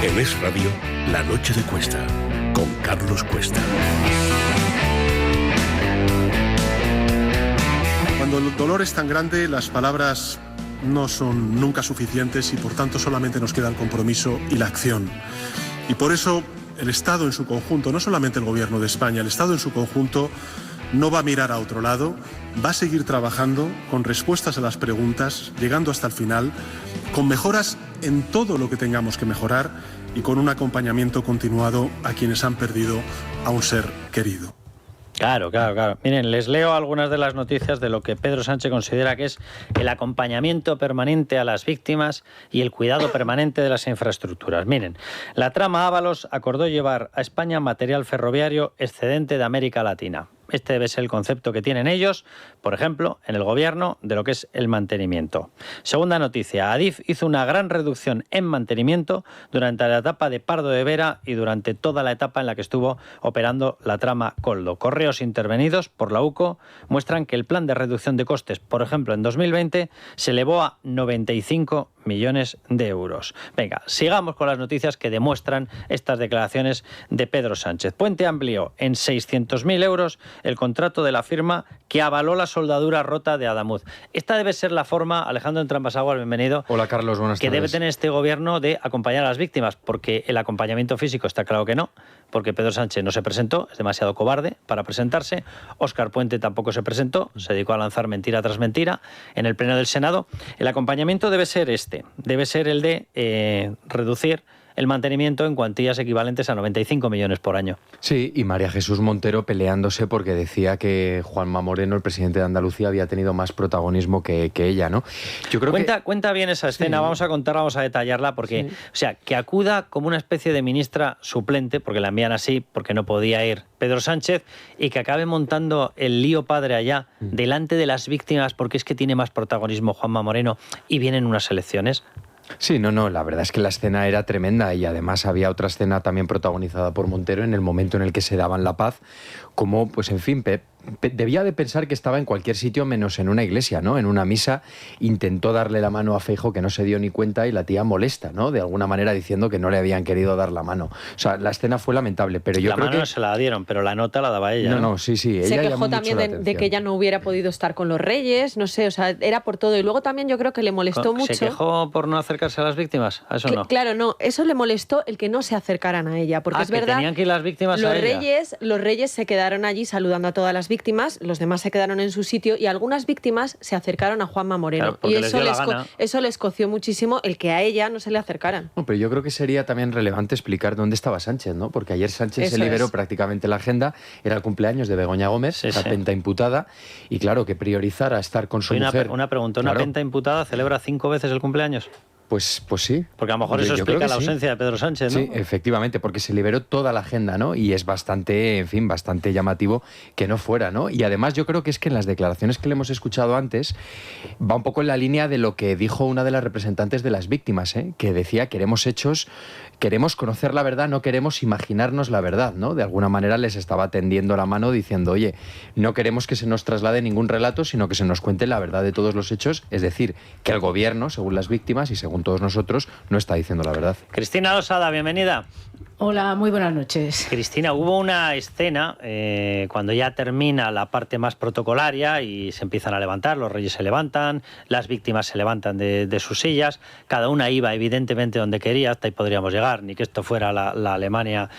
En Es Radio, La Noche de Cuesta, con Carlos Cuesta. Cuando el dolor es tan grande, las palabras no son nunca suficientes y por tanto solamente nos queda el compromiso y la acción. Y por eso el Estado en su conjunto, no solamente el Gobierno de España, el Estado en su conjunto no va a mirar a otro lado, va a seguir trabajando con respuestas a las preguntas, llegando hasta el final, con mejoras en todo lo que tengamos que mejorar y con un acompañamiento continuado a quienes han perdido a un ser querido. Claro. Miren, les leo algunas de las noticias de lo que Pedro Sánchez considera que es el acompañamiento permanente a las víctimas y el cuidado permanente de las infraestructuras. Miren, la trama Ábalos acordó llevar a España material ferroviario excedente de América Latina. Este debe ser el concepto que tienen ellos, por ejemplo, en el gobierno, de lo que es el mantenimiento. Segunda noticia, Adif hizo una gran reducción en mantenimiento durante la etapa de Pardo de Vera y durante toda la etapa en la que estuvo operando la trama Koldo. Correos intervenidos por la UCO muestran que el plan de reducción de costes, por ejemplo, en 2020, se elevó a 95 millones de euros. Venga, sigamos con las noticias que demuestran estas declaraciones de Pedro Sánchez. Puente amplió en 600.000 euros el contrato de la firma que avaló la soldadura rota de Adamuz. Esta debe ser la forma, Alejandro Entrampasaguas, bienvenido. Hola Carlos, buenas tardes. Que debe tener este gobierno de acompañar a las víctimas, porque el acompañamiento físico está claro que no, porque Pedro Sánchez no se presentó, es demasiado cobarde para presentarse. Óscar Puente tampoco se presentó, se dedicó a lanzar mentira tras mentira en el Pleno del Senado. El acompañamiento debe ser debe ser el de reducir el mantenimiento en cuantías equivalentes a 95 millones por año. Sí, y María Jesús Montero peleándose porque decía que Juanma Moreno, el presidente de Andalucía, había tenido más protagonismo que ella, ¿no? Yo creo cuenta bien esa escena, sí. Vamos a detallarla, porque, sí. O sea, que acuda como una especie de ministra suplente, porque la envían así, porque no podía ir Pedro Sánchez, y que acabe montando el lío padre allá, delante de las víctimas, porque es que tiene más protagonismo Juanma Moreno, y vienen unas elecciones. Sí, no, la verdad es que la escena era tremenda y además había otra escena también protagonizada por Montero en el momento en el que se daban la paz, como, pues en fin, debía de pensar que estaba en cualquier sitio menos en una iglesia, ¿no? En una misa intentó darle la mano a Feijóo, que no se dio ni cuenta, y la tía molesta, ¿no? De alguna manera diciendo que no le habían querido dar la mano. O sea, la escena fue lamentable, pero yo creo que... La mano no se la dieron, pero la nota la daba ella. No, sí. Ella se quejó también de que ella no hubiera podido estar con los reyes, no sé, o sea, era por todo. Y luego también yo creo que le molestó mucho... ¿Se quejó por no acercarse a las víctimas? ¿A eso no? Claro, no. Eso le molestó el que no se acercaran a ella, porque es verdad... tenían que ir las víctimas a ella. Los reyes se quedaron allí saludando a todas las víctimas, los demás se quedaron en su sitio y algunas víctimas se acercaron a Juanma Moreno. Claro, y eso les coció muchísimo el que a ella no se le acercaran. No, pero yo creo que sería también relevante explicar dónde estaba Sánchez, ¿no? Porque ayer Sánchez se liberó prácticamente la agenda, era el cumpleaños de Begoña Gómez, la penta imputada, y claro, que priorizara estar con su mujer. Una pregunta, ¿una penta imputada celebra 5 veces el cumpleaños? Pues sí. Porque a lo mejor eso explica la ausencia de Pedro Sánchez, ¿no? Sí, efectivamente, porque se liberó toda la agenda, ¿no? Y es bastante llamativo que no fuera, ¿no? Y además yo creo que es que en las declaraciones que le hemos escuchado antes va un poco en la línea de lo que dijo una de las representantes de las víctimas, que decía: queremos hechos, queremos conocer la verdad, no queremos imaginarnos la verdad, ¿no? De alguna manera les estaba tendiendo la mano diciendo: oye, no queremos que se nos traslade ningún relato, sino que se nos cuente la verdad de todos los hechos, es decir, que el gobierno, según las víctimas y según todos nosotros, no está diciendo la verdad. Cristina Losada, bienvenida. Hola, muy buenas noches. Cristina, hubo una escena cuando ya termina la parte más protocolaria y se empiezan a levantar, los reyes se levantan, las víctimas se levantan de sus sillas, cada una iba evidentemente donde quería, hasta ahí podríamos llegar, ni que esto fuera la Alemania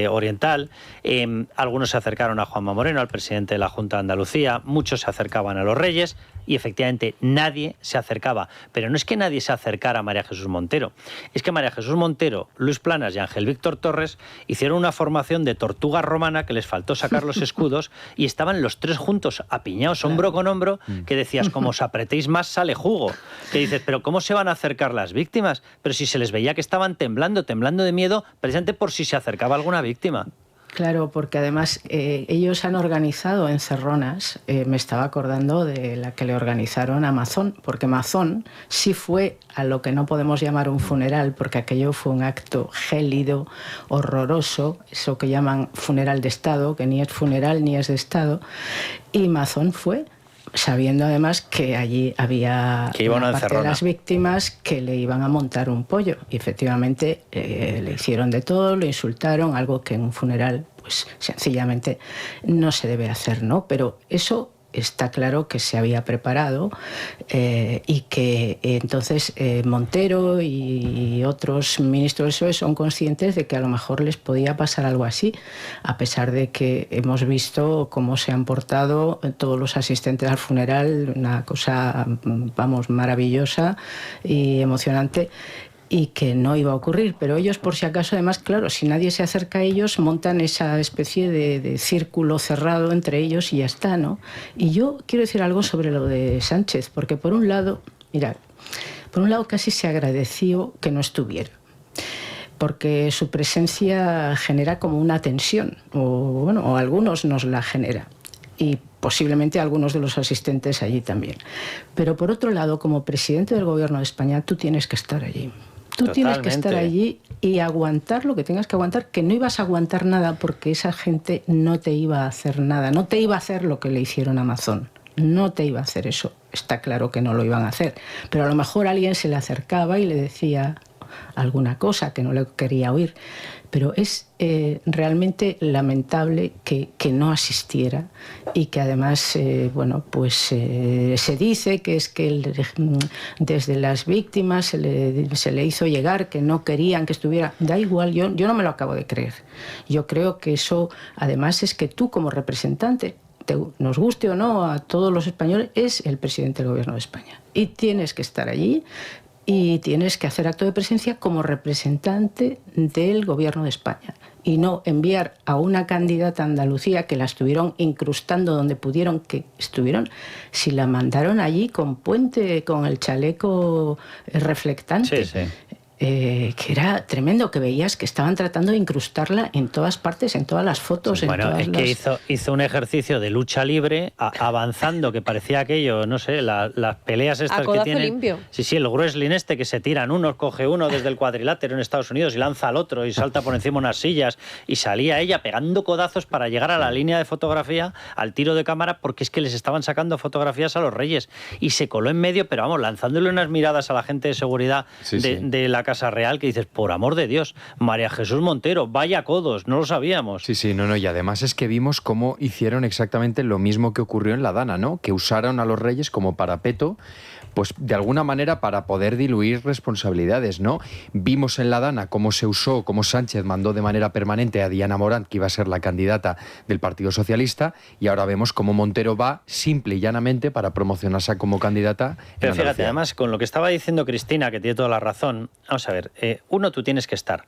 oriental. Algunos se acercaron a Juanma Moreno, al presidente de la Junta de Andalucía, muchos se acercaban a los reyes y efectivamente nadie se acercaba. Pero no es que nadie se acercara a María Jesús Montero, es que María Jesús Montero, Luis Planas y Ángel Víctor Torres hicieron una formación de tortuga romana que les faltó sacar los escudos y estaban los tres juntos, apiñados hombro con hombro, que decías, como os apretéis más sale jugo. Que dices, pero ¿cómo se van a acercar las víctimas? Pero si se les veía que estaban temblando de miedo, precisamente por si se acercaba alguna víctima. Claro, porque además ellos han organizado encerronas, me estaba acordando de la que le organizaron a Mazón, porque Mazón sí fue a lo que no podemos llamar un funeral, porque aquello fue un acto gélido, horroroso, eso que llaman funeral de Estado, que ni es funeral ni es de Estado, y Mazón fue sabiendo además que allí había una parte de las víctimas que le iban a montar un pollo. Y efectivamente le hicieron de todo, lo insultaron, algo que en un funeral pues sencillamente no se debe hacer, ¿no? Pero eso está claro que se había preparado y que entonces Montero y otros ministros del PSOE son conscientes de que a lo mejor les podía pasar algo así, a pesar de que hemos visto cómo se han portado todos los asistentes al funeral, una cosa, vamos, maravillosa y emocionante, y que no iba a ocurrir, pero ellos por si acaso, además, claro, si nadie se acerca a ellos, montan esa especie de círculo cerrado entre ellos y ya está, ¿no? Y yo quiero decir algo sobre lo de Sánchez, porque por un lado, mirad, por un lado casi se agradeció que no estuviera, porque su presencia genera como una tensión, o algunos nos la genera, y posiblemente algunos de los asistentes allí también. Pero por otro lado, como presidente del Gobierno de España, tú tienes que estar allí. Tú tienes que estar allí y aguantar lo que tengas que aguantar, que no ibas a aguantar nada porque esa gente no te iba a hacer nada, no te iba a hacer lo que le hicieron a Amazon, no te iba a hacer eso, está claro que no lo iban a hacer, pero a lo mejor alguien se le acercaba y le decía alguna cosa que no le quería oír, pero es realmente lamentable que no asistiera y que además, bueno, pues se dice que es que desde las víctimas se le hizo llegar que no querían que estuviera. Da igual, yo no me lo acabo de creer. Yo creo que eso, además, es que tú como representante, nos guste o no a todos los españoles, es el presidente del Gobierno de España y tienes que estar allí. Y tienes que hacer acto de presencia como representante del Gobierno de España y no enviar a una candidata a Andalucía que la estuvieron incrustando donde pudieron que estuvieron, si la mandaron allí con puente, con el chaleco reflectante. Sí, sí. Que era tremendo, que veías que estaban tratando de incrustarla en todas partes, en todas las fotos. Bueno, en todas que hizo un ejercicio de lucha libre, avanzando, que parecía aquello, no sé, las peleas estas que tienen. Limpio. Sí, el wrestling que se tiran uno, coge uno desde el cuadrilátero en Estados Unidos y lanza al otro y salta por encima unas sillas, y salía ella pegando codazos para llegar a la línea de fotografía, al tiro de cámara, porque es que les estaban sacando fotografías a los reyes, y se coló en medio, pero vamos, lanzándole unas miradas a la gente de seguridad de la Casa Real, que dices, por amor de Dios, María Jesús Montero, vaya codos, no lo sabíamos. Sí, no, y además es que vimos cómo hicieron exactamente lo mismo que ocurrió en la Dana, ¿no? Que usaron a los reyes como parapeto, pues de alguna manera para poder diluir responsabilidades, ¿no? Vimos en la Dana cómo se usó, cómo Sánchez mandó de manera permanente a Diana Morant, que iba a ser la candidata del Partido Socialista, y ahora vemos cómo Montero va simple y llanamente para promocionarse como candidata. Pero fíjate, además, con lo que estaba diciendo Cristina, que tiene toda la razón, vamos a ver, uno, tú tienes que estar,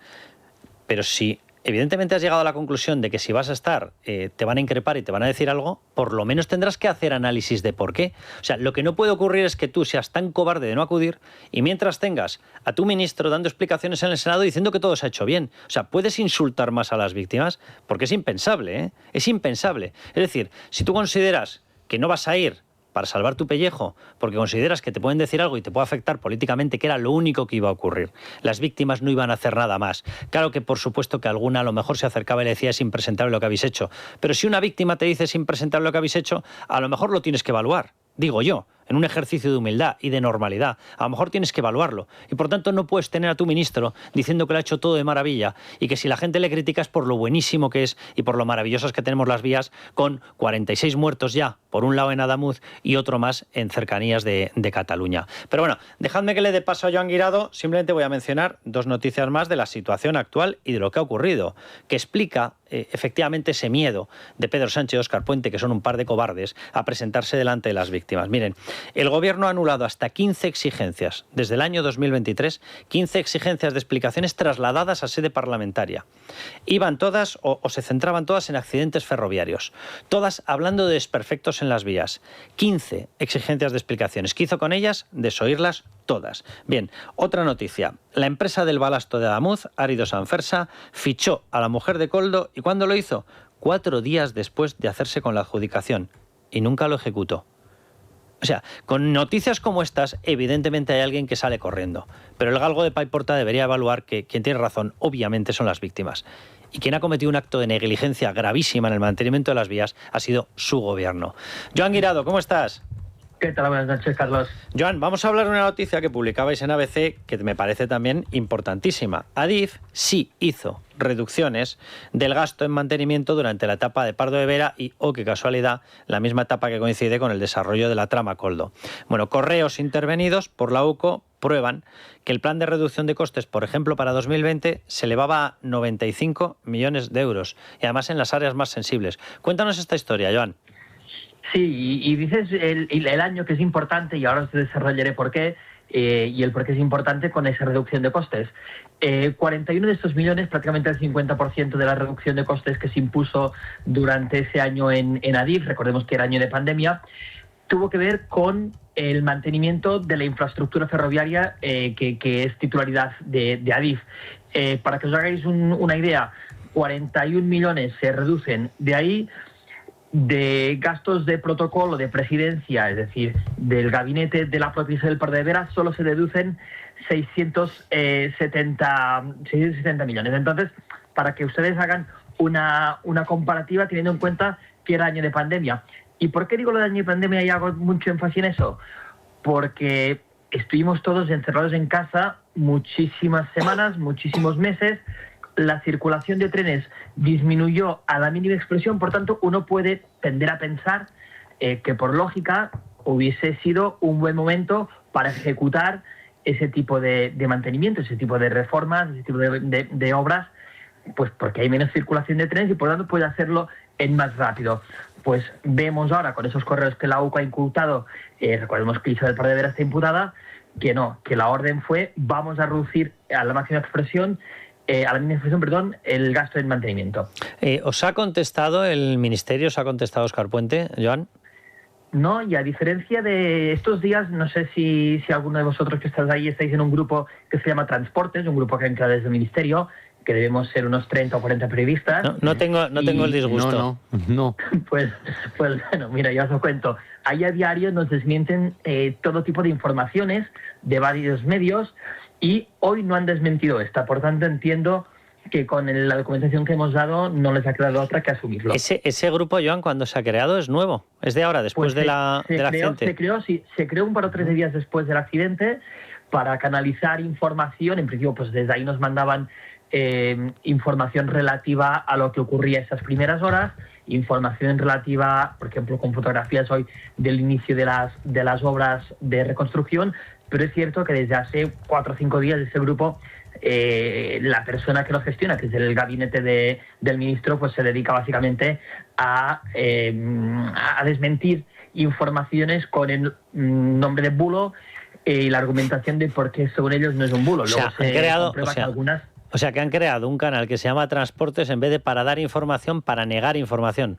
pero si evidentemente has llegado a la conclusión de que si vas a estar te van a increpar y te van a decir algo, por lo menos tendrás que hacer análisis de por qué. O sea, lo que no puede ocurrir es que tú seas tan cobarde de no acudir y mientras tengas a tu ministro dando explicaciones en el Senado diciendo que todo se ha hecho bien. O sea, puedes insultar más a las víctimas porque es impensable, ¿eh? Es impensable. Es decir, si tú consideras que no vas a ir para salvar tu pellejo, porque consideras que te pueden decir algo y te puede afectar políticamente, que era lo único que iba a ocurrir. Las víctimas no iban a hacer nada más. Claro que por supuesto que alguna a lo mejor se acercaba y le decía es impresentable lo que habéis hecho, pero si una víctima te dice es impresentable lo que habéis hecho, a lo mejor lo tienes que evaluar, digo yo, en un ejercicio de humildad y de normalidad. A lo mejor tienes que evaluarlo y por tanto no puedes tener a tu ministro diciendo que lo ha hecho todo de maravilla y que si la gente le critica es por lo buenísimo que es y por lo maravillosas que tenemos las vías, con 46 muertos ya, por un lado en Adamuz y otro más en cercanías de Cataluña. Pero bueno, dejadme que le dé paso a Joan Guirado. Simplemente voy a mencionar dos noticias más de la situación actual y de lo que ha ocurrido, que explica efectivamente ese miedo de Pedro Sánchez y Óscar Puente, que son un par de cobardes, a presentarse delante de las víctimas. Miren, el Gobierno ha anulado hasta 15 exigencias desde el año 2023, 15 exigencias de explicaciones trasladadas a sede parlamentaria. Iban todas o se centraban todas en accidentes ferroviarios, todas hablando de desperfectos en las vías. 15 exigencias de explicaciones. ¿Qué hizo con ellas? Desoírlas todas. Bien, otra noticia. La empresa del balasto de Adamuz, Árido Sanfersa, fichó a la mujer de Koldo. ¿Y cuándo lo hizo? 4 días después de hacerse con la adjudicación. Y nunca lo ejecutó. O sea, con noticias como estas, evidentemente hay alguien que sale corriendo. Pero el galgo de Paiporta debería evaluar que quien tiene razón, obviamente, son las víctimas. Y quien ha cometido un acto de negligencia gravísima en el mantenimiento de las vías ha sido su gobierno. Joan Guirado, ¿cómo estás? ¿Qué tal? Buenas noches, Carlos. Joan, vamos a hablar de una noticia que publicabais en ABC que me parece también importantísima. Adif sí hizo reducciones del gasto en mantenimiento durante la etapa de Pardo de Vera y, oh, qué casualidad, la misma etapa que coincide con el desarrollo de la trama Koldo. Bueno, correos intervenidos por la UCO prueban que el plan de reducción de costes, por ejemplo, para 2020 se elevaba a 95 millones de euros y además en las áreas más sensibles. Cuéntanos esta historia, Joan. Sí, y dices el año que es importante, y ahora os desarrollaré por qué, y el por qué es importante con esa reducción de costes. 41 de estos millones, prácticamente el 50% de la reducción de costes que se impuso durante ese año en Adif, recordemos que era año de pandemia, tuvo que ver con el mantenimiento de la infraestructura ferroviaria que es titularidad de Adif. Para que os hagáis una idea, 41 millones se reducen de ahí. De gastos de protocolo de presidencia, es decir, del gabinete de la propia Isabel Pardo de Vera, solo se deducen 670 millones. Entonces, para que ustedes hagan una comparativa teniendo en cuenta que era año de pandemia. ¿Y por qué digo lo de año de pandemia y hago mucho énfasis en eso? Porque estuvimos todos encerrados en casa muchísimas semanas, muchísimos meses. La circulación de trenes disminuyó a la mínima expresión, por tanto, uno puede tender a pensar que por lógica hubiese sido un buen momento para ejecutar ese tipo de mantenimiento, ese tipo de reformas, ese tipo de obras, pues porque hay menos circulación de trenes y por tanto puede hacerlo en más rápido. Pues vemos ahora con esos correos que la UCO ha incultado, recordemos que Isabel Pardo de Vera está imputada, que no, que la orden fue vamos a reducir a la máxima expresión el gasto en mantenimiento. ¿Os ha contestado el Ministerio, os ha contestado Óscar Puente, Joan? No, y a diferencia de estos días, no sé si alguno de vosotros que estáis ahí estáis en un grupo que se llama Transportes, un grupo que han creado desde el Ministerio, que debemos ser unos 30 o 40 periodistas. No tengo el disgusto. No. Pues bueno, mira, ya os lo cuento. Ahí a diario nos desmienten todo tipo de informaciones de varios medios, y hoy no han desmentido esta. Por tanto, entiendo que con la documentación que hemos dado no les ha quedado otra que asumirlo. Ese grupo, Joan, cuando se ha creado es nuevo. Es de ahora, después del accidente. Se creó un par o 3 días después del accidente para canalizar información. En principio, pues desde ahí nos mandaban información relativa a lo que ocurría esas primeras horas, información relativa, por ejemplo, con fotografías hoy del inicio de las obras de reconstrucción. Pero es cierto que desde hace 4 o 5 días ese grupo, la persona que lo gestiona, que es el gabinete del ministro, pues se dedica básicamente a desmentir informaciones con el nombre de bulo y la argumentación de por qué según ellos no es un bulo. Luego O sea, que han creado un canal que se llama Transportes en vez de para dar información, para negar información.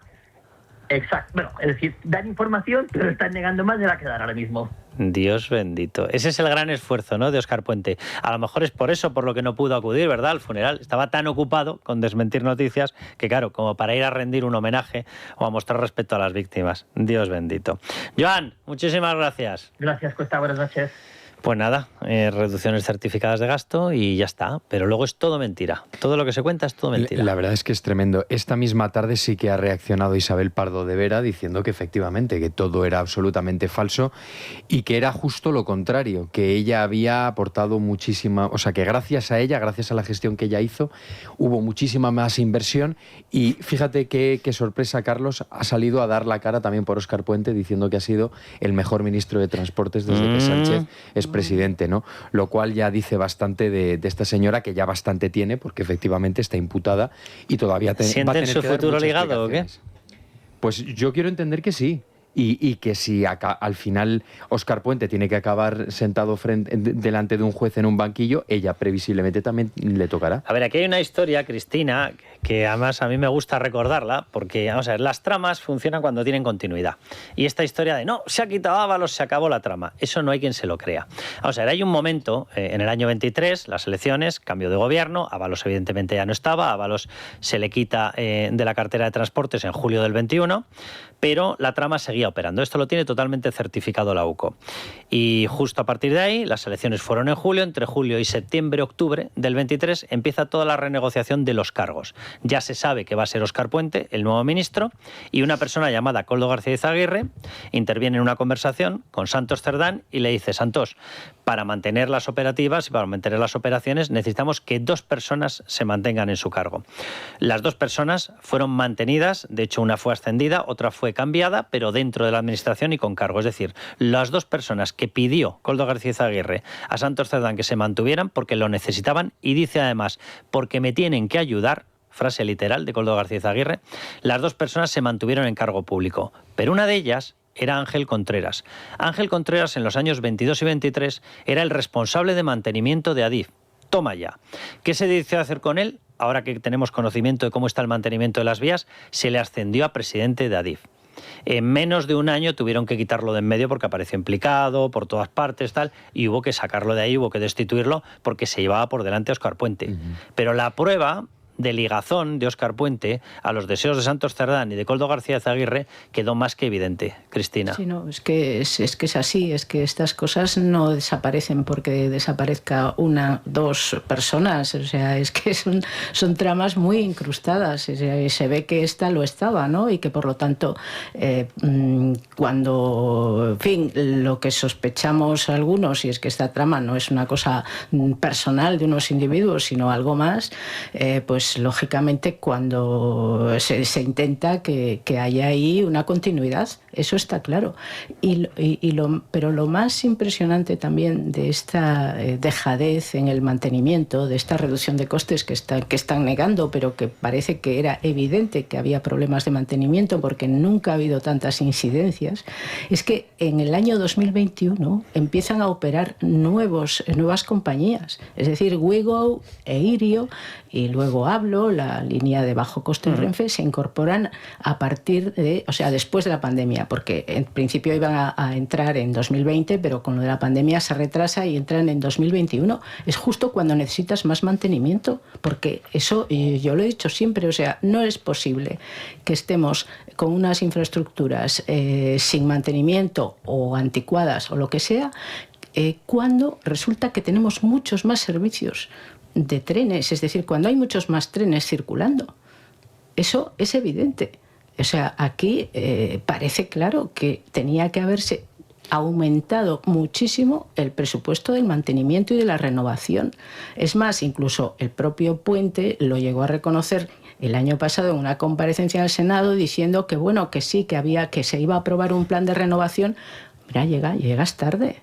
Exacto. Bueno, es decir, dan información, pero están negando más de la que dan ahora mismo. Dios bendito. Ese es el gran esfuerzo, ¿no?, de Óscar Puente. A lo mejor es por eso, por lo que no pudo acudir, ¿verdad?, al funeral. Estaba tan ocupado con desmentir noticias que, claro, como para ir a rendir un homenaje o a mostrar respeto a las víctimas. Dios bendito. Joan, muchísimas gracias. Gracias, Cuesta. Buenas noches. Pues nada, reducciones certificadas de gasto y ya está. Pero luego es todo mentira. Todo lo que se cuenta es todo mentira. La verdad es que es tremendo. Esta misma tarde sí que ha reaccionado Isabel Pardo de Vera diciendo que efectivamente, que todo era absolutamente falso y que era justo lo contrario, que ella había aportado muchísima... O sea, que gracias a ella, gracias a la gestión que ella hizo, hubo muchísima más inversión y fíjate qué sorpresa, Carlos, ha salido a dar la cara también por Óscar Puente diciendo que ha sido el mejor ministro de Transportes desde que Sánchez es presidente, ¿no? Lo cual ya dice bastante de esta señora, que ya bastante tiene, porque efectivamente está imputada y todavía va a tener su futuro ligado o qué? Pues yo quiero entender que sí. Y que si al final Óscar Puente tiene que acabar sentado delante de un juez en un banquillo, ella previsiblemente también le tocará. A ver, aquí hay una historia, Cristina, que además a mí me gusta recordarla, porque, vamos a ver, las tramas funcionan cuando tienen continuidad. Y esta historia de, no, se ha quitado Ábalos, se acabó la trama, eso no hay quien se lo crea. Vamos a ver, hay un momento, en el año 23, las elecciones, cambio de gobierno, Ábalos evidentemente ya no estaba, Ábalos se le quita de la cartera de Transportes en julio del 21, pero la trama seguía operando. Esto lo tiene totalmente certificado la UCO. Y justo a partir de ahí, las elecciones fueron en julio, entre julio y septiembre, octubre del 23, empieza toda la renegociación de los cargos. ya se sabe que va a ser Óscar Puente, el nuevo ministro, y una persona llamada Koldo García Izaguirre interviene en una conversación con Santos Cerdán y le dice: Santos, para mantener las operativas y para mantener las operaciones necesitamos que 2 personas se mantengan en su cargo. Las 2 personas fueron mantenidas, de hecho una fue ascendida, otra fue cambiada, pero dentro de la administración y con cargo. Es decir, las 2 personas que pidió Koldo García Izaguirre a Santos Cerdán que se mantuvieran porque lo necesitaban, y dice además, porque me tienen que ayudar, frase literal de Koldo García Izaguirre, las 2 personas se mantuvieron en cargo público. Pero una de ellas era Ángel Contreras. Ángel Contreras en los años 22 y 23 era el responsable de mantenimiento de Adif. Toma ya. ¿Qué se decidió hacer con él? Ahora que tenemos conocimiento de cómo está el mantenimiento de las vías, se le ascendió a presidente de Adif. En menos de un año tuvieron que quitarlo de en medio porque apareció implicado por todas partes, tal, y hubo que sacarlo de ahí, hubo que destituirlo porque se llevaba por delante a Óscar Puente. Pero la prueba de ligazón de Óscar Puente a los deseos de Santos Cerdán y de Koldo García Izaguirre quedó más que evidente. Cristina. Sí, no, es que es así, es que estas cosas no desaparecen porque desaparezca 1, 2 personas, o sea, es que son tramas muy incrustadas, se ve que esta lo estaba, ¿no? Y que por lo tanto, cuando, en fin, lo que sospechamos algunos, y es que esta trama no es una cosa personal de unos individuos, sino algo más, pues lógicamente cuando se intenta que haya ahí una continuidad, eso está claro. Pero lo más impresionante también de esta dejadez en el mantenimiento, de esta reducción de costes que están negando, pero que parece que era evidente que había problemas de mantenimiento porque nunca ha habido tantas incidencias, es que en el año 2021 empiezan a operar nuevas compañías, es decir, Wigo e Irio, y luego Hablo, la línea de bajo coste de Renfe, se incorporan a partir de, o sea, después de la pandemia, porque en principio iban a entrar en 2020, pero con lo de la pandemia se retrasa y entran en 2021. Es justo cuando necesitas más mantenimiento, porque eso, yo lo he dicho siempre, o sea, no es posible que estemos con unas infraestructuras sin mantenimiento o anticuadas o lo que sea, cuando resulta que tenemos muchos más servicios de trenes, es decir, cuando hay muchos más trenes circulando. Eso es evidente. O sea, aquí parece claro que tenía que haberse aumentado muchísimo el presupuesto del mantenimiento y de la renovación. Es más, incluso el propio Puente lo llegó a reconocer el año pasado en una comparecencia en el Senado diciendo que bueno, que sí, que se iba a aprobar un plan de renovación. Mira, llegas tarde.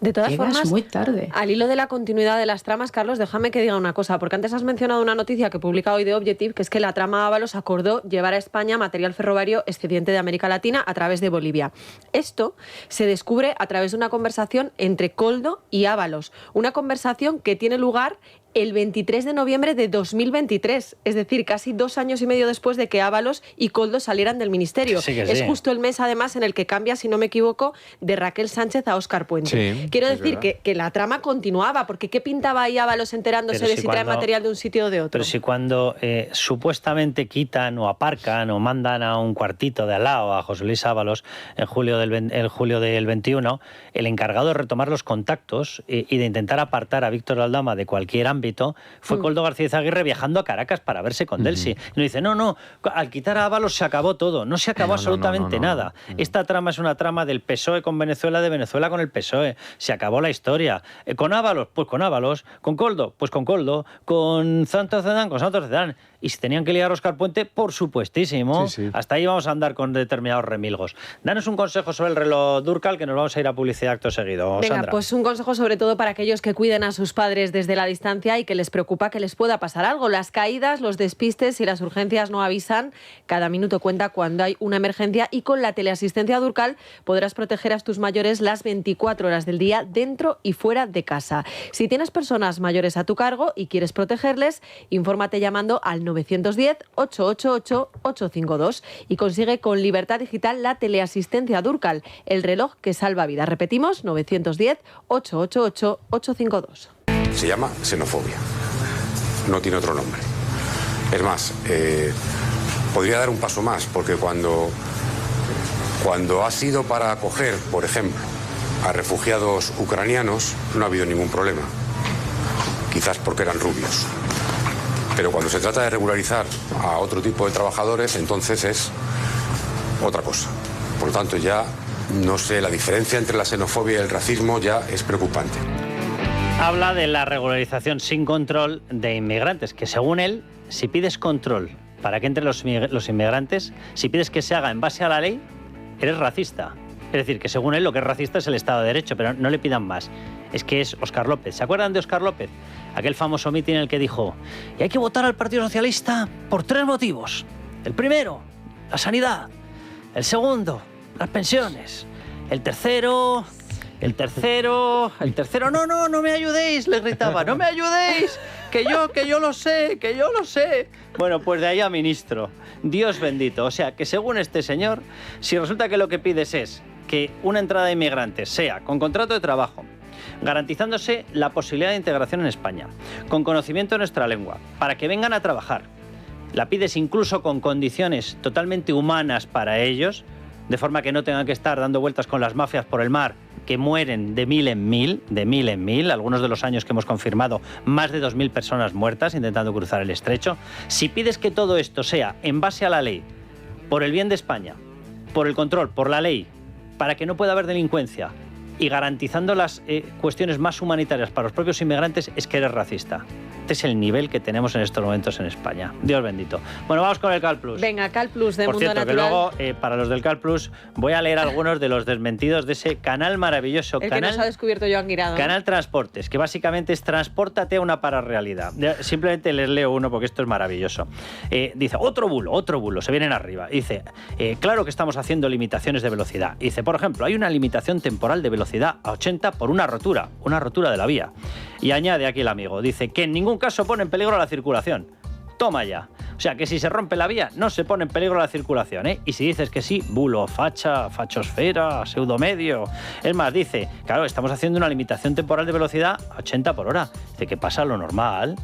De todas formas, muy tarde. Al hilo de la continuidad de las tramas, Carlos, déjame que diga una cosa, porque antes has mencionado una noticia que publica hoy The Objective, que es que la trama Ábalos acordó llevar a España material ferroviario excedente de América Latina a través de Bolivia. Esto se descubre a través de una conversación entre Koldo y Ábalos, una conversación que tiene lugar el 23 de noviembre de 2023, es decir, casi 2 años y medio después de que Ábalos y Koldo salieran del ministerio. Sí, es justo el mes, además, en el que cambia, si no me equivoco, de Raquel Sánchez a Óscar Puente. Sí, quiero decir que la trama continuaba, porque ¿qué pintaba ahí Ábalos enterándose de si trae material de un sitio o de otro? Pero si cuando supuestamente quitan o aparcan o mandan a un cuartito de al lado a José Luis Ábalos en julio del 21, el encargado de retomar los contactos y de intentar apartar a Víctor Aldama de cualquier ámbito fue Koldo García Izaguirre viajando a Caracas para verse con Delcy. Y nos dice, no, al quitar a Ábalos se acabó todo, no se acabó absolutamente nada. Esta trama es una trama del PSOE con Venezuela, de Venezuela con el PSOE. Se acabó la historia. ¿Con Ábalos? Pues con Ábalos. ¿Con Koldo? Pues con Koldo. ¿Con Santos Cerdán? Con Santos Cerdán. Y si tenían que liar a Óscar Puente, por supuestísimo. Sí. Hasta ahí vamos a andar con determinados remilgos. Danos un consejo sobre el reloj Durcal, que nos vamos a ir a publicidad acto seguido. Venga, Sandra. pues un consejo sobre todo para aquellos que cuiden a sus padres desde la distancia y que les preocupa que les pueda pasar algo. Las caídas, los despistes y las urgencias no avisan. Cada minuto cuenta cuando hay una emergencia, y con la teleasistencia Durcal podrás proteger a tus mayores las 24 horas del día, dentro y fuera de casa. Si tienes personas mayores a tu cargo y quieres protegerles, infórmate llamando al 910-888-852 y consigue con Libertad Digital la teleasistencia Durcal, el reloj que salva vidas. Repetimos, 910-888-852. Se llama xenofobia. No tiene otro nombre. Es más, podría dar un paso más, porque cuando ha sido para acoger, por ejemplo, a refugiados ucranianos, no ha habido ningún problema. Quizás porque eran rubios. Pero cuando se trata de regularizar a otro tipo de trabajadores, entonces es otra cosa. Por lo tanto, ya no sé, la diferencia entre la xenofobia y el racismo ya es preocupante. Habla de la regularización sin control de inmigrantes, que según él, si pides control para que entren los inmigrantes, si pides que se haga en base a la ley, eres racista. Es decir, que según él lo que es racista es el Estado de Derecho, pero no le pidan más. Es que es Óscar López. ¿Se acuerdan de Óscar López? Aquel famoso mitin en el que dijo: y hay que votar al Partido Socialista por 3 motivos. El primero, la sanidad. El segundo, las pensiones. El tercero, no me ayudéis, le gritaba, no me ayudéis, que yo lo sé. Bueno, pues de ahí a ministro, Dios bendito. O sea, que según este señor, si resulta que lo que pides es que una entrada de inmigrantes sea con contrato de trabajo, garantizándose la posibilidad de integración en España, con conocimiento de nuestra lengua, para que vengan a trabajar, la pides incluso con condiciones totalmente humanas para ellos, de forma que no tengan que estar dando vueltas con las mafias por el mar, que mueren de mil en mil, algunos de los años que hemos confirmado, más de 2.000 personas muertas intentando cruzar el estrecho. Si pides que todo esto sea en base a la ley, por el bien de España, por el control, por la ley, para que no pueda haber delincuencia y garantizando las cuestiones más humanitarias para los propios inmigrantes, es que eres racista. Este es el nivel que tenemos en estos momentos en España. Dios bendito. Bueno, vamos con el Cal Plus. Venga, Cal Plus de Por Mundo cierto, Natural. que luego, para los del Cal Plus, voy a leer algunos de los desmentidos de ese canal maravilloso. El que nos ha descubierto Joan Guirado. Canal Transportes, que básicamente es transpórtate a una pararrealidad. Simplemente les leo uno porque esto es maravilloso. Dice, otro bulo, se vienen arriba. Dice, claro que estamos haciendo limitaciones de velocidad. Dice, por ejemplo, hay una limitación temporal de velocidad a 80 por una rotura de la vía. Y añade aquí el amigo, dice que en ningún caso pone en peligro la circulación. Toma ya. O sea, que si se rompe la vía, no se pone en peligro la circulación, ¿eh? Y si dices que sí, bulo, facha, fachosfera, pseudomedio. Es más, dice, claro, estamos haciendo una limitación temporal de velocidad a 80 por hora. Dice que pasa lo normal.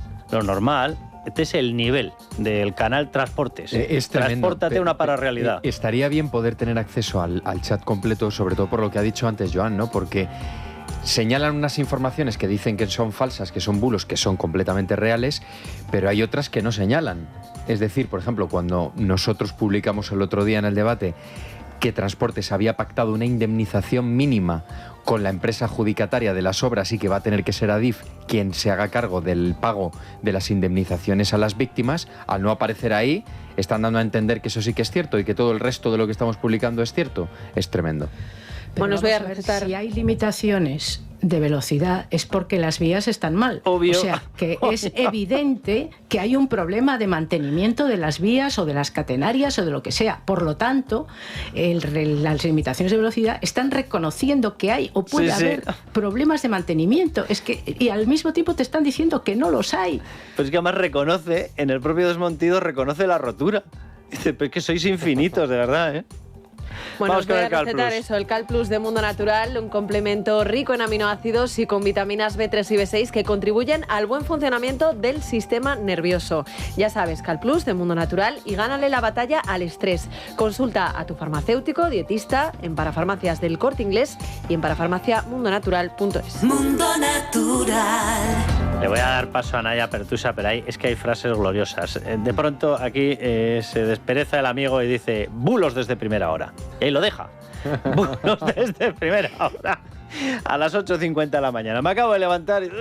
Este es el nivel del canal Transportes. Es tremendo. Transpórtate a una pararrealidad. Estaría bien poder tener acceso al chat completo, sobre todo por lo que ha dicho antes Joan, ¿no? Porque señalan unas informaciones que dicen que son falsas, que son bulos, que son completamente reales, pero hay otras que no señalan. Es decir, por ejemplo, cuando nosotros publicamos el otro día en el debate que Transportes había pactado una indemnización mínima con la empresa adjudicataria de las obras y que va a tener que ser Adif quien se haga cargo del pago de las indemnizaciones a las víctimas, al no aparecer ahí, están dando a entender que eso sí que es cierto y que todo el resto de lo que estamos publicando es cierto. Es tremendo. Pero bueno, os voy a recetar. Si hay limitaciones de velocidad es porque las vías están mal. Obvio. O sea, que es evidente que hay un problema de mantenimiento de las vías o de las catenarias o de lo que sea. Por lo tanto, las limitaciones de velocidad están reconociendo que hay o puede haber problemas de mantenimiento. Es que, y al mismo tiempo te están diciendo que no los hay. Pues es que además reconoce, en el propio desmontido, reconoce la rotura. Dice, pero es que sois infinitos, de verdad, ¿eh? Bueno, os voy a recetar eso, el Cal Plus de Mundo Natural, un complemento rico en aminoácidos y con vitaminas B3 y B6 que contribuyen al buen funcionamiento del sistema nervioso. Ya sabes, Cal Plus de Mundo Natural y gánale la batalla al estrés. Consulta a tu farmacéutico, dietista, en Parafarmacias del Corte Inglés y en parafarmaciamundonatural.es. Mundo Natural. Le voy a dar paso a Naya Pertusa, pero es que hay frases gloriosas. De pronto aquí se despereza el amigo y dice, bulos desde primera hora. Y ahí lo deja. Bulos desde primera hora. A las 8:50 de la mañana. Me acabo de levantar y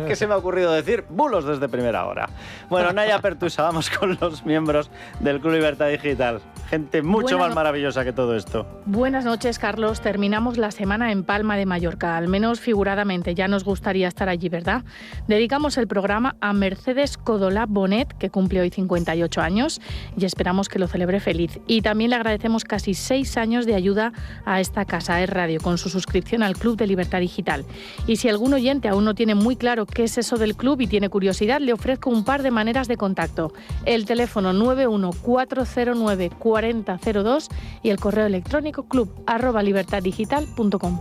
¿qué se me ha ocurrido decir? Bulos desde primera hora. Bueno, Naya Pertusa, vamos con los miembros del Club Libertad Digital. Gente mucho más maravillosa que todo esto. Buenas noches, Carlos. Terminamos la semana en Palma de Mallorca. Al menos figuradamente, ya nos gustaría estar allí, ¿verdad? Dedicamos el programa a Mercedes Codolà Bonet, que cumple hoy 58 años, y esperamos que lo celebre feliz. Y también le agradecemos casi 6 años de ayuda a esta casa, Es Radio, con su suscripción al Club de Libertad Digital. Y si algún oyente aún no tiene muy claro qué es eso del club y tiene curiosidad, le ofrezco un par de maneras de contacto. El teléfono 914094002 y el correo electrónico club@libertaddigital.com.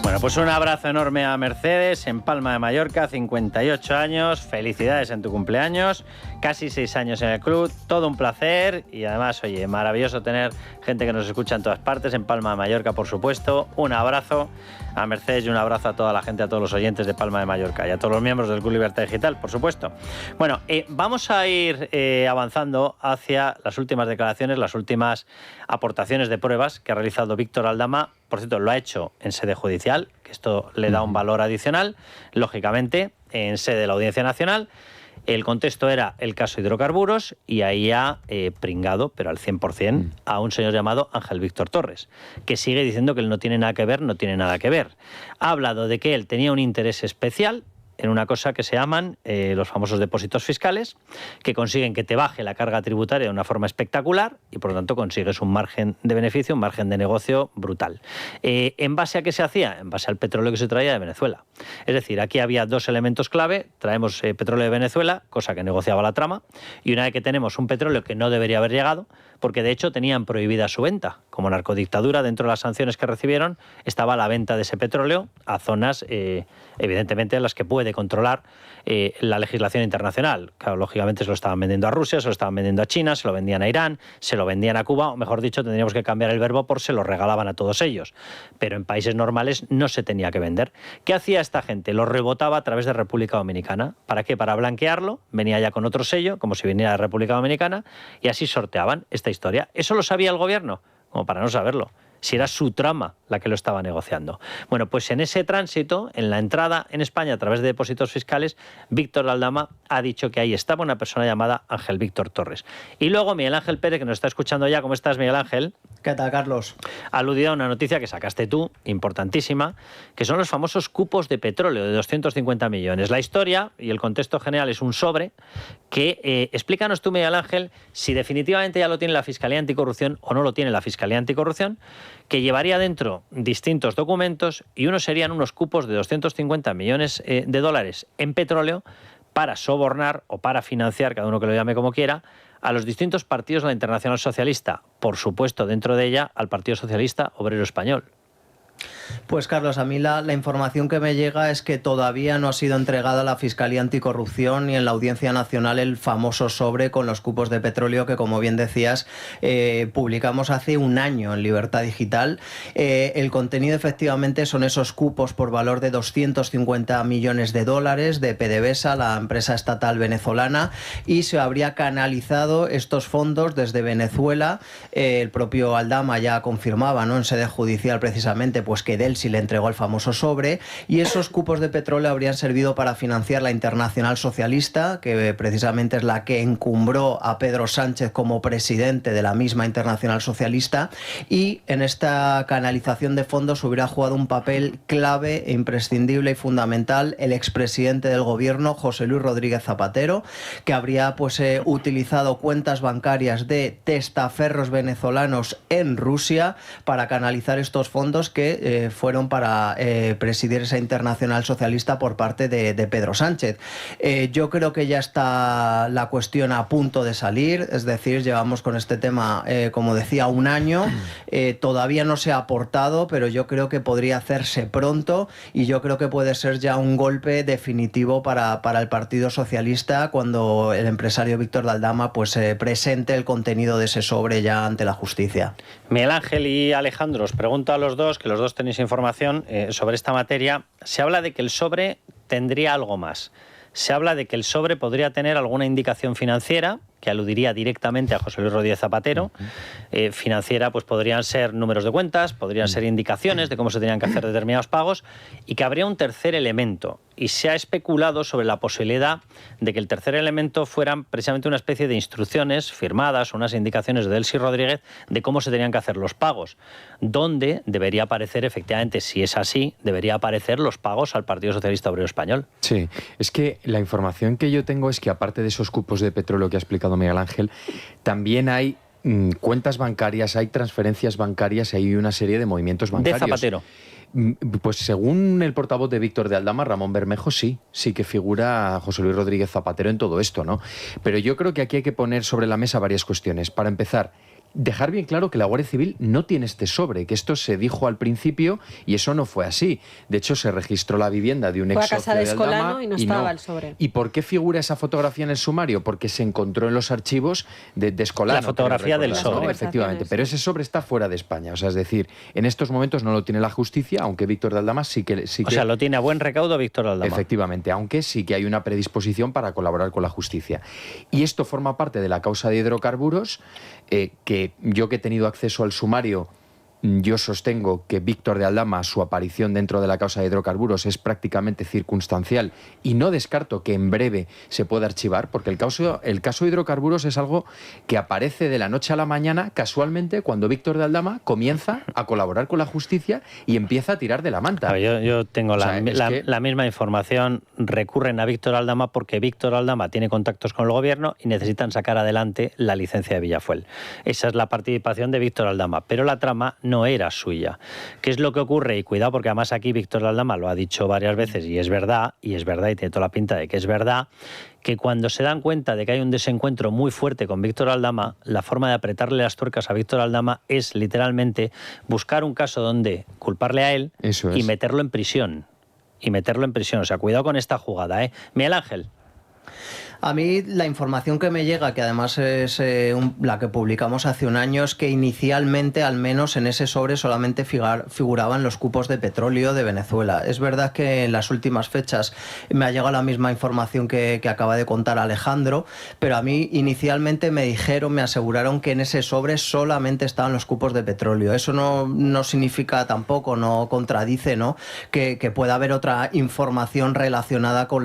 Bueno, pues un abrazo enorme a Mercedes en Palma de Mallorca, 58 años, felicidades en tu cumpleaños, casi 6 años en el club, todo un placer y además, oye, maravilloso tener gente que nos escucha en todas partes, en Palma de Mallorca, por supuesto. Un abrazo a Mercedes y un abrazo a toda la gente, a todos los oyentes de Palma de Mallorca y a todos los miembros del Club Libertad Digital, por supuesto. Bueno, vamos a ir avanzando hacia las últimas declaraciones, las últimas aportaciones de pruebas que ha realizado Víctor Aldama. Por cierto, lo ha hecho en sede judicial, que esto le da un valor adicional, lógicamente, en sede de la Audiencia Nacional. El contexto era el caso hidrocarburos y ahí ha pringado, pero al 100%, a un señor llamado Ángel Víctor Torres, que sigue diciendo que él no tiene nada que ver, no tiene nada que ver. Ha hablado de que él tenía un interés especial en una cosa que se llaman los famosos depósitos fiscales, que consiguen que te baje la carga tributaria de una forma espectacular y por lo tanto consigues un margen de beneficio, un margen de negocio brutal. ¿En base a qué se hacía? En base al petróleo que se traía de Venezuela. Es decir, aquí había dos elementos clave: traemos petróleo de Venezuela, cosa que negociaba la trama, y una vez que tenemos un petróleo que no debería haber llegado, porque de hecho tenían prohibida su venta. Como narcodictadura, dentro de las sanciones que recibieron estaba la venta de ese petróleo a zonas, evidentemente, en las que puede controlar la legislación internacional. Claro, lógicamente se lo estaban vendiendo a Rusia, se lo estaban vendiendo a China, se lo vendían a Irán, se lo vendían a Cuba, o mejor dicho, tendríamos que cambiar el verbo por se lo regalaban a todos ellos. Pero en países normales no se tenía que vender. ¿Qué hacía esta gente? Lo rebotaba a través de República Dominicana. ¿Para qué? Para blanquearlo, venía ya con otro sello, como si viniera de República Dominicana, y así sorteaban esta historia. ¿Eso lo sabía el gobierno? Como para no saberlo, si era su trama la que lo estaba negociando. Bueno, pues en ese tránsito, en la entrada en España a través de depósitos fiscales, Víctor Aldama ha dicho que ahí estaba una persona llamada Ángel Víctor Torres. Y luego Miguel Ángel Pérez, que nos está escuchando ya. ¿Cómo estás, Miguel Ángel? ¿Qué tal, Carlos? Ha aludido a una noticia que sacaste tú, importantísima, que son los famosos cupos de petróleo de 250 millones. La historia y el contexto general es un sobre que, explícanos tú, Miguel Ángel, si definitivamente ya lo tiene la Fiscalía Anticorrupción o no lo tiene la Fiscalía Anticorrupción, que llevaría dentro distintos documentos, y uno serían unos cupos de 250 millones de dólares en petróleo para sobornar o para financiar, cada uno que lo llame como quiera, a los distintos partidos de la Internacional Socialista, por supuesto dentro de ella al Partido Socialista Obrero Español. Pues Carlos, a mí la información que me llega es que todavía no ha sido entregada a la Fiscalía Anticorrupción ni en la Audiencia Nacional el famoso sobre con los cupos de petróleo que, como bien decías, publicamos hace un año en Libertad Digital. El contenido efectivamente son esos cupos por valor de 250 millones de dólares de PDVSA, la empresa estatal venezolana, y se habría canalizado estos fondos desde Venezuela. El propio Aldama ya confirmaba, ¿no?, en sede judicial precisamente, pues que Delsi le entregó el famoso sobre, y esos cupos de petróleo habrían servido para financiar la Internacional Socialista, que precisamente es la que encumbró a Pedro Sánchez como presidente de la misma Internacional Socialista, y en esta canalización de fondos hubiera jugado un papel clave e imprescindible y fundamental el expresidente del gobierno, José Luis Rodríguez Zapatero, que habría utilizado cuentas bancarias de testaferros venezolanos en Rusia para canalizar estos fondos que fueron para presidir esa Internacional Socialista por parte de Pedro Sánchez. Yo creo que ya está la cuestión a punto de salir, es decir, llevamos con este tema, como decía, un año, todavía no se ha aportado, pero yo creo que podría hacerse pronto, y yo creo que puede ser ya un golpe definitivo para el Partido Socialista cuando el empresario Víctor Aldama presente el contenido de ese sobre ya ante la justicia. Miguel Ángel y Alejandro, os pregunto a los dos, que los dos tenéis información sobre esta materia. Se habla de que el sobre tendría algo más. Se habla de que el sobre podría tener alguna indicación financiera que aludiría directamente a José Luis Rodríguez Zapatero. Financiera, pues podrían ser números de cuentas, podrían ser indicaciones de cómo se tenían que hacer determinados pagos, y que habría un tercer elemento. Y se ha especulado sobre la posibilidad de que el tercer elemento fueran precisamente una especie de instrucciones firmadas, unas indicaciones de Delsi Rodríguez de cómo se tenían que hacer los pagos, donde debería aparecer, efectivamente, si es así, debería aparecer los pagos al Partido Socialista Obrero Español. Sí, es que la información que yo tengo es que, aparte de esos cupos de petróleo que ha explicado Miguel Ángel, también hay cuentas bancarias, hay transferencias bancarias, hay una serie de movimientos bancarios. De Zapatero. Pues según el portavoz de Víctor de Aldama, Ramón Bermejo, sí que figura José Luis Rodríguez Zapatero en todo esto, ¿no? Pero yo creo que aquí hay que poner sobre la mesa varias cuestiones. Para empezar, dejar bien claro que la Guardia Civil no tiene este sobre, que esto se dijo al principio y eso no fue así. De hecho, se registró la vivienda de un ex socio de Aldama. Fue a casa de Escolano y no estaba el sobre. ¿Y por qué figura esa fotografía en el sumario? Porque se encontró en los archivos de Escolano. La fotografía del sobre. ¿no? Efectivamente, pero ese sobre está fuera de España. O sea, es decir, en estos momentos no lo tiene la justicia, aunque Víctor de Aldama sí que... O sea, lo tiene a buen recaudo Víctor Aldama. Efectivamente, aunque sí que hay una predisposición para colaborar con la justicia. Y esto forma parte de la causa de hidrocarburos, que yo que he tenido acceso al sumario, yo sostengo que Víctor de Aldama, su aparición dentro de la causa de hidrocarburos es prácticamente circunstancial y no descarto que en breve se pueda archivar, porque el caso de hidrocarburos es algo que aparece de la noche a la mañana casualmente cuando Víctor de Aldama comienza a colaborar con la justicia y empieza a tirar de la manta. Yo tengo la misma información, recurren a Víctor Aldama porque Víctor Aldama tiene contactos con el gobierno y necesitan sacar adelante la licencia de Villafuel. Esa es la participación de Víctor Aldama, pero la trama no era suya. ¿Qué es lo que ocurre? Y cuidado, porque además aquí Víctor Aldama lo ha dicho varias veces y es verdad, y tiene toda la pinta de que es verdad, que cuando se dan cuenta de que hay un desencuentro muy fuerte con Víctor Aldama, la forma de apretarle las tuercas a Víctor Aldama es literalmente buscar un caso donde culparle a él y meterlo en prisión. O sea, cuidado con esta jugada, ¿eh? Miguel Ángel. A mí la información que me llega, que además es la que publicamos hace un año, es que inicialmente, al menos en ese sobre, solamente figuraban los cupos de petróleo de Venezuela. Es verdad que en las últimas fechas me ha llegado la misma información que acaba de contar Alejandro, pero a mí inicialmente me aseguraron que en ese sobre solamente estaban los cupos de petróleo. Eso no significa tampoco, no contradice, ¿no?, que pueda haber otra información relacionada con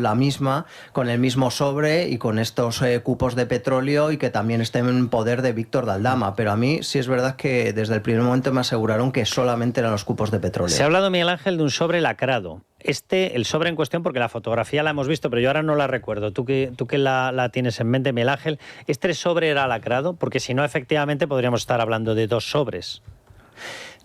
el mismo sobre y con estos cupos de petróleo y que también estén en poder de Víctor de Aldama. Pero a mí sí es verdad que desde el primer momento me aseguraron que solamente eran los cupos de petróleo. Se ha hablado, Miguel Ángel, de un sobre lacrado. El sobre en cuestión, porque la fotografía la hemos visto, pero yo ahora no la recuerdo. Tú que la tienes en mente, Miguel Ángel, ¿este sobre era lacrado? Porque si no, efectivamente, podríamos estar hablando de dos sobres.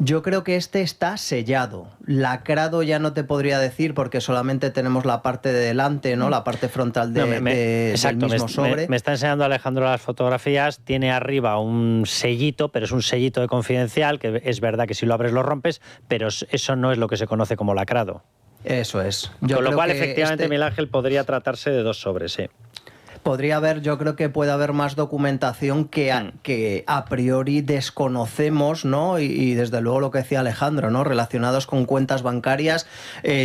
Yo creo que este está sellado. Lacrado ya no te podría decir porque solamente tenemos la parte de delante, ¿no? La parte frontal del mismo sobre. Me está enseñando Alejandro las fotografías. Tiene arriba un sellito, pero es un sellito de confidencial, que es verdad que si lo abres lo rompes, pero eso no es lo que se conoce como lacrado. Eso es. Con lo cual, efectivamente, Miguel Ángel, podría tratarse de dos sobres, sí. Yo creo que puede haber más documentación que a priori desconocemos, ¿no? Y desde luego lo que decía Alejandro, ¿no?, relacionados con cuentas bancarias.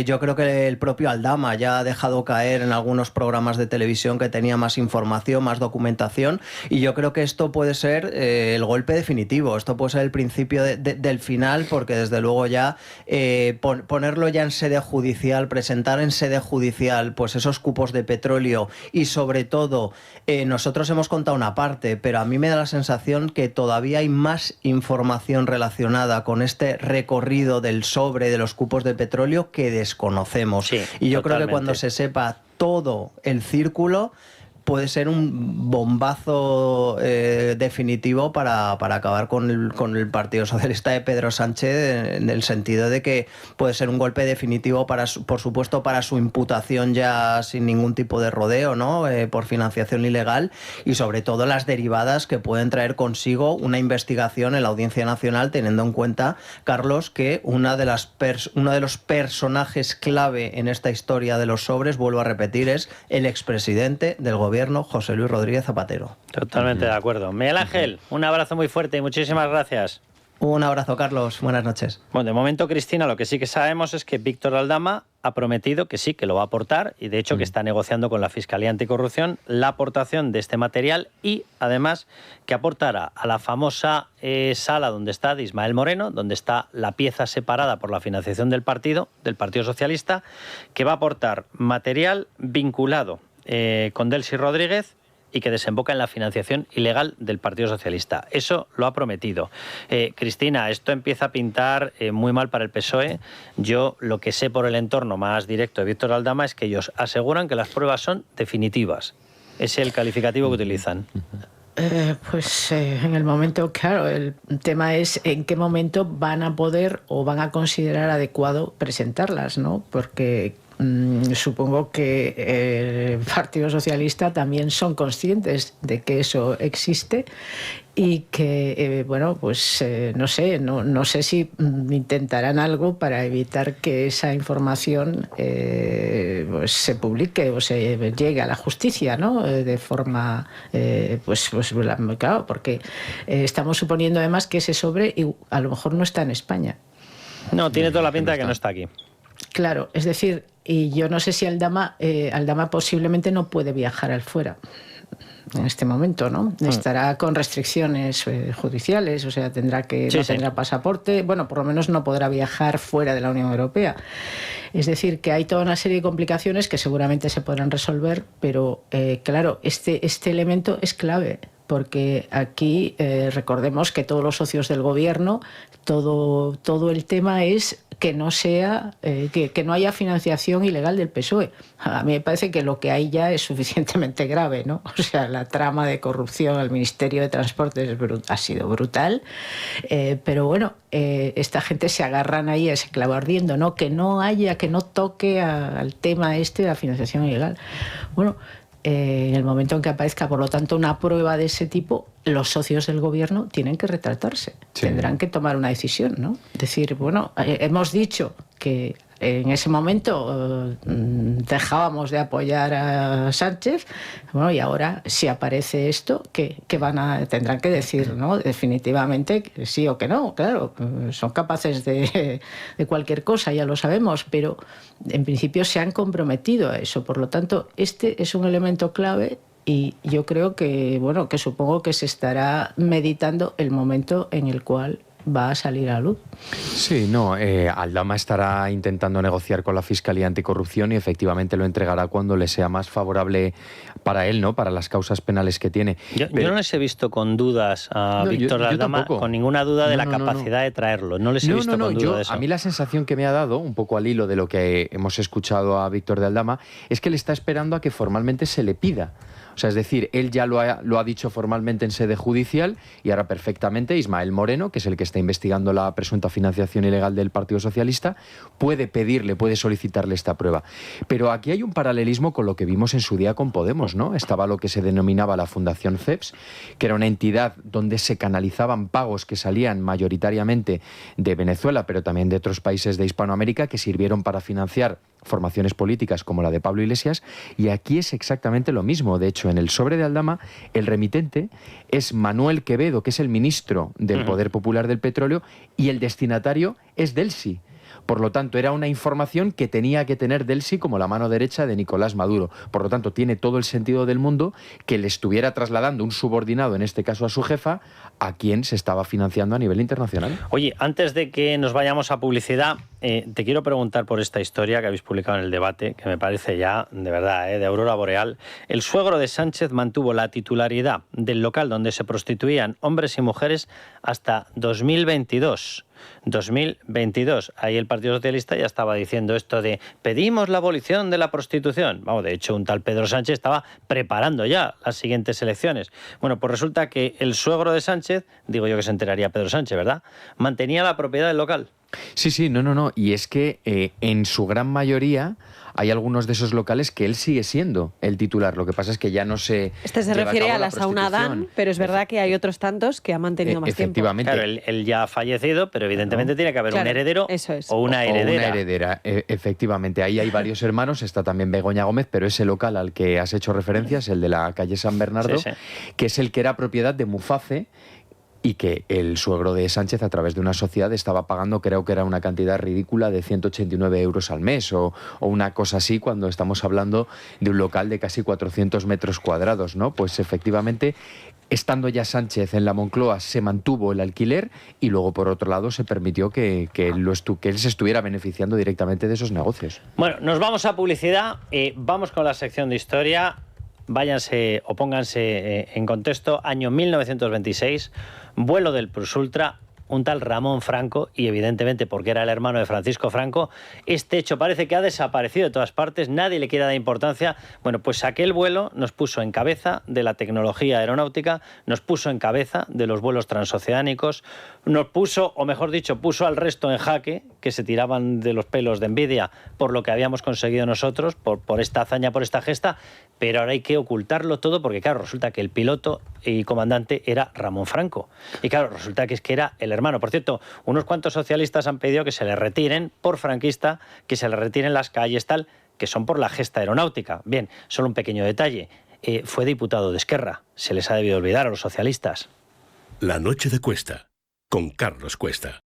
Yo creo que el propio Aldama ya ha dejado caer en algunos programas de televisión que tenía más información, más documentación, y yo creo que esto puede ser el golpe definitivo, esto puede ser el principio del final, porque desde luego ya ponerlo ya en sede judicial, presentar en sede judicial pues esos cupos de petróleo y sobre todo nosotros hemos contado una parte, pero a mí me da la sensación que todavía hay más información relacionada con este recorrido del sobre de los cupos de petróleo que desconocemos. Sí, y yo totalmente. creo que cuando se sepa todo el círculo, puede ser un bombazo definitivo para acabar con el Partido Socialista de Pedro Sánchez, en el sentido de que puede ser un golpe definitivo, por supuesto, para su imputación ya sin ningún tipo de rodeo, ¿no?, por financiación ilegal, y sobre todo las derivadas que pueden traer consigo una investigación en la Audiencia Nacional, teniendo en cuenta, Carlos, que uno de los personajes clave en esta historia de los sobres, vuelvo a repetir, es el expresidente del gobierno, José Luis Rodríguez Zapatero. Totalmente de acuerdo. Miguel Ángel, un abrazo muy fuerte y muchísimas gracias. Un abrazo, Carlos. Buenas noches. Bueno, de momento, Cristina, lo que sí que sabemos es que Víctor Aldama ha prometido que sí, que lo va a aportar, y de hecho que está negociando con la Fiscalía Anticorrupción la aportación de este material, y además que aportará a la famosa sala donde está de Ismael Moreno, donde está la pieza separada por la financiación del Partido Socialista, que va a aportar material vinculado con Delcy Rodríguez y que desemboca en la financiación ilegal del Partido Socialista. Eso lo ha prometido. Cristina, esto empieza a pintar muy mal para el PSOE. Yo lo que sé por el entorno más directo de Víctor Aldama es que ellos aseguran que las pruebas son definitivas. Es el calificativo que utilizan. En el momento, claro, el tema es en qué momento van a poder o van a considerar adecuado presentarlas, ¿no? Porque Supongo que el Partido Socialista también son conscientes de que eso existe y que, no sé si intentarán algo para evitar que esa información se publique o se llegue a la justicia, ¿no? De forma, claro, porque estamos suponiendo además que ese sobre a lo mejor no está en España. No, tiene toda la pinta de que no está aquí. Claro, es decir, y yo no sé si Aldama posiblemente no puede viajar al fuera en este momento, ¿no? Estará con restricciones judiciales, o sea, tendrá pasaporte, por lo menos no podrá viajar fuera de la Unión Europea. Es decir, que hay toda una serie de complicaciones que seguramente se podrán resolver, pero claro, este elemento es clave. Porque aquí recordemos que todos los socios del gobierno, todo el tema es que no sea que no haya financiación ilegal del PSOE. A mí me parece que lo que hay ya es suficientemente grave, ¿no? O sea, la trama de corrupción al Ministerio de Transportes ha sido brutal, pero esta gente se agarran ahí a ese clavo ardiendo, ¿no? Que no toque al tema de la financiación ilegal. En el momento en que aparezca, por lo tanto, una prueba de ese tipo, los socios del gobierno tienen que retratarse. Sí. Tendrán que tomar una decisión, ¿no? Decir, hemos dicho que en ese momento dejábamos de apoyar a Sánchez, y ahora si aparece esto, tendrán que decir, ¿no? Definitivamente que sí o que no. Claro, son capaces de cualquier cosa, ya lo sabemos, pero en principio se han comprometido a eso. Por lo tanto, este es un elemento clave. Y yo creo que supongo que se estará meditando el momento en el cual va a salir a luz. Sí, Aldama estará intentando negociar con la Fiscalía Anticorrupción y efectivamente lo entregará cuando le sea más favorable para él, ¿no? Para las causas penales que tiene. Yo no les he visto con dudas a Víctor de Aldama, con ninguna duda de la capacidad de traerlo. No les he visto con duda de eso. A mí la sensación que me ha dado, un poco al hilo de lo que hemos escuchado a Víctor de Aldama, es que le está esperando a que formalmente se le pida. O sea, es decir, él ya lo ha dicho formalmente en sede judicial y ahora perfectamente Ismael Moreno, que es el que está investigando la presunta financiación ilegal del Partido Socialista, puede solicitarle esta prueba. Pero aquí hay un paralelismo con lo que vimos en su día con Podemos, ¿no? Estaba lo que se denominaba la Fundación CEPS, que era una entidad donde se canalizaban pagos que salían mayoritariamente de Venezuela, pero también de otros países de Hispanoamérica, que sirvieron para financiar formaciones políticas como la de Pablo Iglesias, y aquí es exactamente lo mismo. De hecho, en el sobre de Aldama, el remitente es Manuel Quevedo, que es el ministro del Poder Popular del Petróleo, y el destinatario es Delcy. Por lo tanto, era una información que tenía que tener Delcy como la mano derecha de Nicolás Maduro. Por lo tanto, tiene todo el sentido del mundo que le estuviera trasladando un subordinado, en este caso a su jefa, a quien se estaba financiando a nivel internacional. Oye, antes de que nos vayamos a publicidad, te quiero preguntar por esta historia que habéis publicado en El Debate, que me parece ya, de verdad, de aurora boreal. El suegro de Sánchez mantuvo la titularidad del local donde se prostituían hombres y mujeres hasta 2022. 2022. Ahí el Partido Socialista ya estaba diciendo esto de pedimos la abolición de la prostitución. De hecho, un tal Pedro Sánchez estaba preparando ya las siguientes elecciones. Bueno, pues resulta que el suegro de Sánchez, digo yo que se enteraría Pedro Sánchez, ¿verdad?, mantenía la propiedad del local. Sí, no. Y es que en su gran mayoría hay algunos de esos locales que él sigue siendo el titular. Lo que pasa es que ya no se... Se refiere a la Sauna Adán, pero es verdad que hay otros tantos que ha mantenido más tiempo. Efectivamente. Claro, él ya ha fallecido, pero evidentemente tiene que haber un heredero o una heredera. O una heredera, efectivamente. Ahí hay varios hermanos, está también Begoña Gómez, pero ese local al que has hecho referencia es el de la calle San Bernardo, que es el que era propiedad de Muface, y que el suegro de Sánchez, a través de una sociedad, estaba pagando, creo que era una cantidad ridícula de 189 euros al mes o una cosa así, cuando estamos hablando de un local de casi 400 metros cuadrados, ¿no? Pues efectivamente, estando ya Sánchez en la Moncloa, se mantuvo el alquiler y luego, por otro lado, se permitió que él se estuviera beneficiando directamente de esos negocios. Bueno, nos vamos a publicidad, vamos con la sección de historia. Váyanse o pónganse en contexto, año 1926, vuelo del Plus Ultra, un tal Ramón Franco, y evidentemente porque era el hermano de Francisco Franco, este hecho parece que ha desaparecido de todas partes, nadie le quiere dar importancia. Bueno, pues aquel vuelo nos puso en cabeza de la tecnología aeronáutica, nos puso en cabeza de los vuelos transoceánicos, nos puso, o mejor dicho, puso al resto en jaque, que se tiraban de los pelos de envidia por lo que habíamos conseguido nosotros, por esta hazaña, por esta gesta, pero ahora hay que ocultarlo todo porque, claro, resulta que el piloto y comandante era Ramón Franco. Y claro, resulta que es que era el hermano. Por cierto, unos cuantos socialistas han pedido que se le retiren por franquista, que se le retiren las calles, tal, que son por la gesta aeronáutica. Bien, solo un pequeño detalle. Fue diputado de Esquerra. Se les ha debido olvidar a los socialistas. La noche de Cuesta, con Carlos Cuesta.